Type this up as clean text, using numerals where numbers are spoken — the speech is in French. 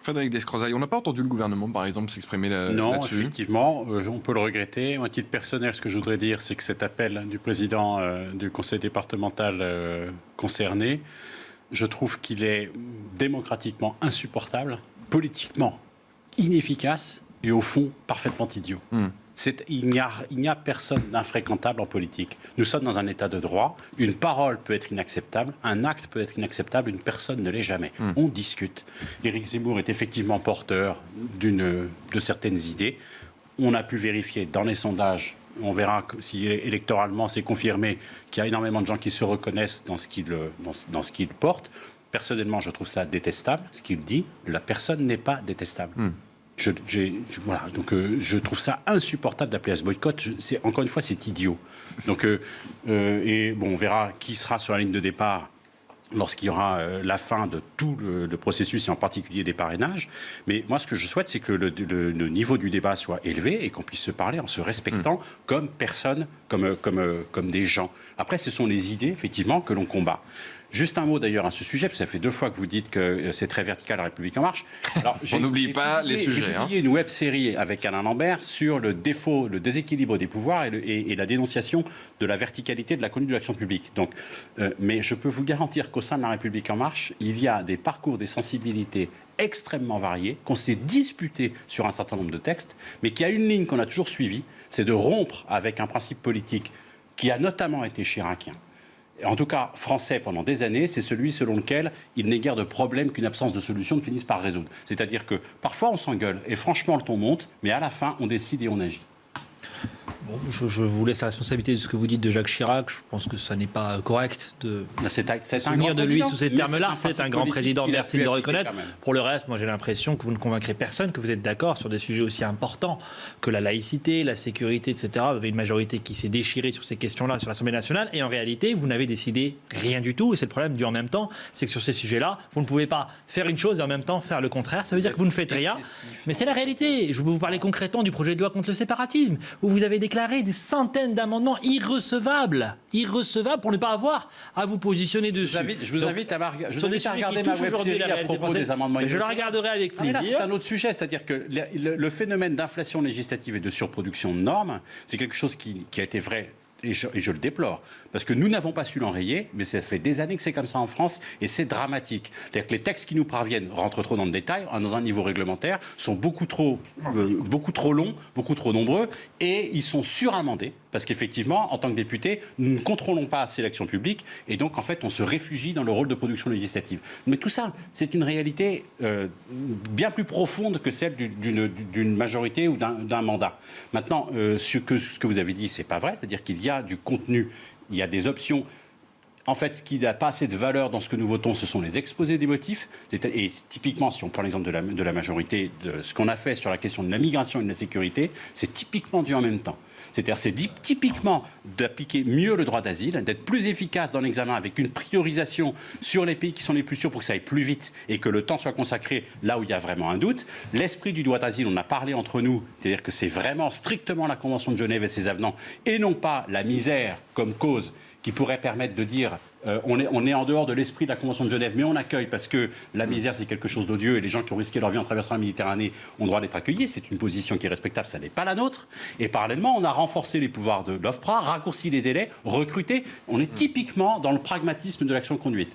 Frédéric Descrozaille, on n'a pas entendu le gouvernement, par exemple, s'exprimer là-dessus. Non, effectivement, on peut le regretter. À titre personnel, ce que je voudrais dire, c'est que cet appel du président du conseil départemental concerné, je trouve qu'il est démocratiquement insupportable, politiquement inefficace et au fond parfaitement idiot. Il n'y a personne d'infréquentable en politique. Nous sommes dans un état de droit. Une parole peut être inacceptable, un acte peut être inacceptable, une personne ne l'est jamais. On discute. Éric Zemmour est effectivement porteur de certaines idées. On a pu vérifier dans les sondages, on verra si électoralement c'est confirmé, qu'il y a énormément de gens qui se reconnaissent dans ce qu'il porte. Personnellement, je trouve ça détestable, ce qu'il dit. La personne n'est pas détestable. Voilà, donc je trouve ça insupportable d'appeler à ce boycott. Encore une fois, c'est idiot. Donc, on verra qui sera sur la ligne de départ lorsqu'il y aura la fin de tout le processus, et en particulier des parrainages. Mais moi, ce que je souhaite, c'est que le niveau du débat soit élevé et qu'on puisse se parler en se respectant comme personne, comme des gens. Après, ce sont les idées, effectivement, que l'on combat. Juste un mot d'ailleurs à ce sujet, parce que ça fait 2 fois que vous dites que c'est très vertical, La République En Marche. Alors, on n'oublie pas les sujets. J'ai publié une web-série avec Alain Lambert sur le déséquilibre des pouvoirs et la dénonciation de la verticalité de la conduite de l'action publique. Donc, mais je peux vous garantir qu'au sein de La République En Marche, il y a des parcours, des sensibilités extrêmement variées, qu'on s'est disputé sur un certain nombre de textes, mais qu'il y a une ligne qu'on a toujours suivie, c'est de rompre avec un principe politique qui a notamment été chiracien. En tout cas, français pendant des années, c'est celui selon lequel il n'est guère de problème qu'une absence de solution ne finisse par résoudre. C'est-à-dire que parfois on s'engueule et franchement le ton monte, mais à la fin on décide et on agit. Bon, je vous laisse la responsabilité de ce que vous dites de Jacques Chirac. Je pense que ça n'est pas correct de se souvenir de lui sous ces termes-là. C'est un grand président, merci de le reconnaître. Pour le reste, moi j'ai l'impression que vous ne convaincrez personne, que vous êtes d'accord sur des sujets aussi importants que la laïcité, la sécurité, etc. Vous avez une majorité qui s'est déchirée sur ces questions-là sur l'Assemblée nationale et en réalité, vous n'avez décidé rien du tout. Et c'est le problème du en même temps, c'est que sur ces sujets-là, vous ne pouvez pas faire une chose et en même temps faire le contraire. Ça veut dire que vous ne faites rien. Mais c'est la réalité. Je vais vous parler concrètement du projet de loi contre le séparatisme, où vous avez déclaré des centaines d'amendements irrecevables pour ne pas avoir à vous positionner dessus. Je vous invite à regarder ma web-série à propos des amendements irrecevables. Je la regarderai avec plaisir. C'est un autre sujet, c'est-à-dire que le phénomène d'inflation législative et de surproduction de normes, c'est quelque chose qui a été vrai. Et je le déplore, parce que nous n'avons pas su l'enrayer, mais ça fait des années que c'est comme ça en France, et c'est dramatique. C'est-à-dire que les textes qui nous parviennent rentrent trop dans le détail, dans un niveau réglementaire, sont beaucoup trop longs, beaucoup trop nombreux, et ils sont suramendés, parce qu'effectivement, en tant que député, nous ne contrôlons pas assez l'action publique, et donc en fait, on se réfugie dans le rôle de production législative. Mais tout ça, c'est une réalité bien plus profonde que celle d'une majorité ou d'un mandat. Maintenant, ce que vous avez dit, c'est pas vrai, c'est-à-dire qu'il y a du contenu, il y a des options. En fait, ce qui n'a pas assez de valeur dans ce que nous votons, ce sont les exposés des motifs. Et typiquement, si on prend l'exemple de la majorité, de ce qu'on a fait sur la question de la migration et de la sécurité, c'est typiquement du en même temps. C'est-à-dire, c'est typiquement d'appliquer mieux le droit d'asile, d'être plus efficace dans l'examen avec une priorisation sur les pays qui sont les plus sûrs pour que ça aille plus vite et que le temps soit consacré là où il y a vraiment un doute. L'esprit du droit d'asile, on a parlé entre nous, c'est-à-dire que c'est vraiment strictement la Convention de Genève et ses avenants et non pas la misère comme cause qui pourrait permettre de dire on est en dehors de l'esprit de la Convention de Genève, mais on accueille parce que la misère, c'est quelque chose d'odieux et les gens qui ont risqué leur vie en traversant la Méditerranée ont droit d'être accueillis. C'est une position qui est respectable, ça n'est pas la nôtre. Et parallèlement, on a renforcé les pouvoirs de l'OFPRA, raccourci les délais, recruté. On est typiquement dans le pragmatisme de l'action conduite.